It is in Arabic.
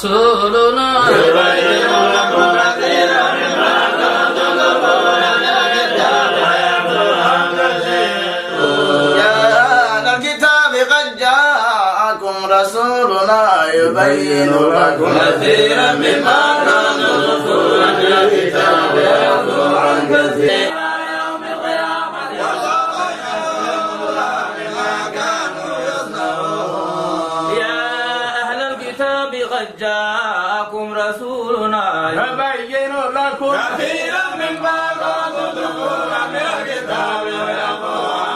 رسولنا يبين لكم كثيرا مما كنتم تخفون من الكتاب ويعفو عن كثير. يا أهل الكتاب قد جاءكم رسولنا يبين لكم كثيرا مما كنتم تخفون من الكتاب ويعفو عن كثير. قد جاءكم رسولنا يبين لكم كثيرا مما كنتم تخفون من الكتاب ويعفو عن